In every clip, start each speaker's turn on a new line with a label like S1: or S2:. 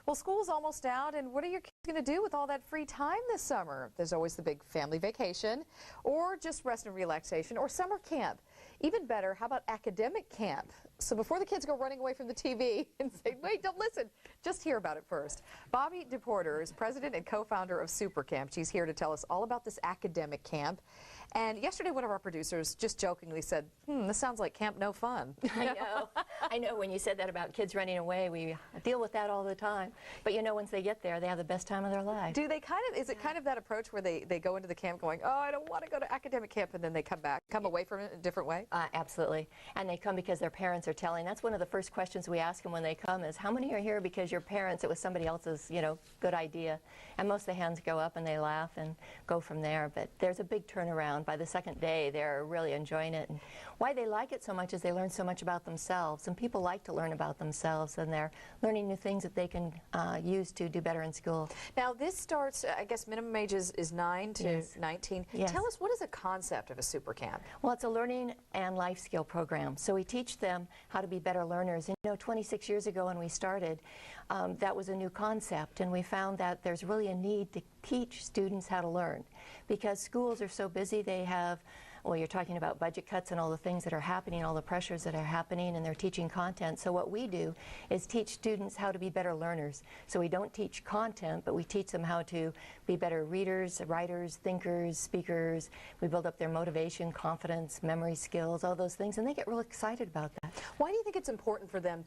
S1: Well, school's almost out, and what are your kids going to do with all that free time this summer? There's always the big family vacation, or just rest and relaxation, or summer camp. Even better, how about academic camp? So before the kids go running away from the TV and say, wait, don't listen, just hear about it first. Bobbi DePorter is president and co-founder of SuperCamp. She's here to tell us all about this academic camp. And yesterday, one of our producers just jokingly said, this sounds like camp no fun.
S2: I know when you said that about kids running away, we deal with that all the time. But you know, once they get there, they have the best time of their life.
S1: Do they kind of, is it kind of that approach where they go into the camp going, oh, I don't want to go to academic camp, and then they come back, come away from it in a different way?
S2: Absolutely. And they come because their parents are telling. That's one of the first questions we ask them when they come is, how many are here because your parents, it was somebody else's, good idea? And most of the hands go up and they laugh and go from there. But there's a big turnaround. By the second day, they're really enjoying it. And why they like it so much is they learn so much about themselves. And people like to learn about themselves, and they're learning new things that they can use to do better in school.
S1: Now, this starts, I guess, minimum age is 9 to 19.
S2: Yes.
S1: Tell us, what is the concept of a super camp?
S2: Well, it's a learning and life skill program. So we teach them how to be better learners. And 26 years ago when we started, that was a new concept, and we found that there's really a need to teach students how to learn, because schools are so busy. They have, well, you're talking about budget cuts and all the things that are happening, all the pressures that are happening, and they're teaching content. So what we do is teach students how to be better learners. So we don't teach content, but we teach them how to be better readers, writers, thinkers, speakers. We build up their motivation, confidence, memory skills, all those things, and they get real excited about that.
S1: Why do you think it's important for them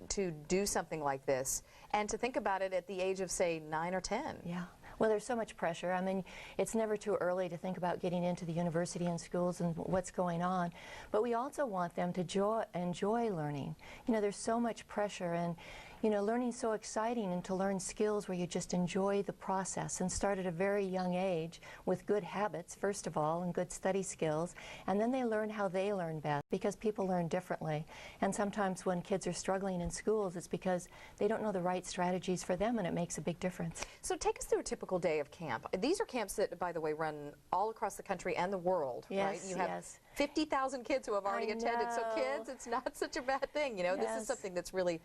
S1: to do something like this and to think about it at the age of, say, 9 or 10?
S2: Yeah. Well, there's so much pressure. I mean, it's never too early to think about getting into the university and schools and what's going on. But we also want them to enjoy learning. There's so much pressure, and learning's so exciting, and to learn skills where you just enjoy the process and start at a very young age with good habits, first of all, and good study skills, and then they learn how they learn best, because people learn differently. And sometimes when kids are struggling in schools, it's because they don't know the right strategies for them, and it makes a big difference.
S1: So take us through a typical day of camp. These are camps that, by the way, run all across the country and the world, right? You have 50,000 kids who have already attended. So kids, it's not such a bad thing. This is something that's really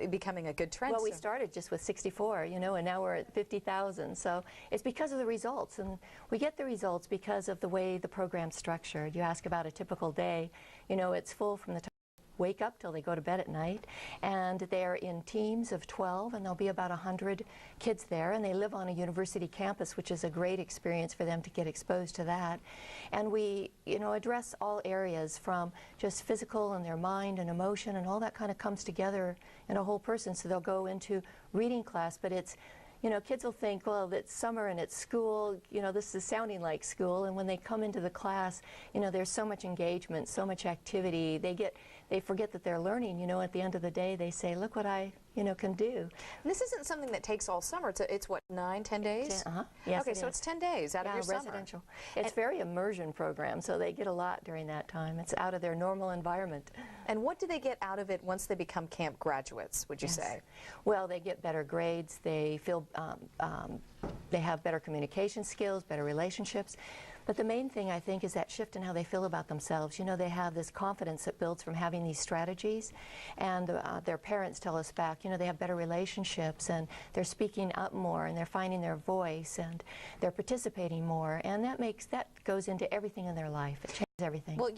S1: becoming a good trend.
S2: Well, we started just with 64, and now we're at 50,000. So it's because of the results, and we get the results because of the way the program's structured. You ask about a typical day. It's full from the time they wake up till they go to bed at night, and they're in teams of 12, and there'll be about 100 kids there, and they live on a university campus, which is a great experience for them to get exposed to that. And we address all areas, from just physical and their mind and emotion, and all that kind of comes together in a whole person. So they'll go into reading class, but it's kids will think, well, it's summer and it's school, this is sounding like school, and when they come into the class, there's so much engagement, so much activity. They forget that they're learning. At the end of the day, they say, look what I, can do. And
S1: this isn't something that takes all summer. It's what, 9, 10 days?
S2: Yes,
S1: okay, so it's 10 days out of your
S2: residential.
S1: Summer.
S2: It's very immersion program, so they get a lot during that time. It's out of their normal environment.
S1: And what do they get out of it once they become camp graduates, would you say?
S2: Well, they get better grades. They feel they have better communication skills, better relationships. But the main thing, I think, is that shift in how they feel about themselves. They have this confidence that builds from having these strategies, and their parents tell us back, they have better relationships, and they're speaking up more, and they're finding their voice, and they're participating more, and that goes into everything in their life. It changes everything.
S1: Well,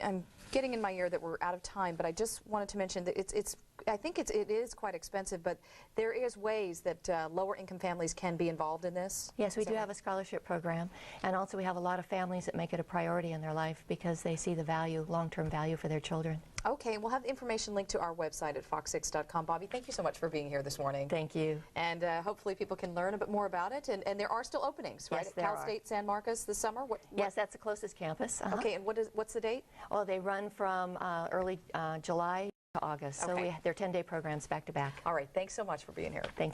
S1: I'm getting in my ear that we're out of time, but I just wanted to mention that I think it is quite expensive, but there is ways that lower income families can be involved in this.
S2: Yes, we do have a scholarship program, and also we have a lot of families that make it a priority in their life because they see the value, long-term value for their children.
S1: Okay, we'll have the information linked to our website at fox6.com. Bobbi, thank you so much for being here this morning.
S2: Thank you.
S1: And hopefully people can learn a bit more about it, and there are still openings, right?
S2: Yes,
S1: at Cal State San Marcos this summer?
S2: Yes, that's the closest campus.
S1: Okay, and what's the date?
S2: Well, they run from early July to August, so they're 10-day programs back to back.
S1: All right, thanks so much for being here.
S2: Thank you.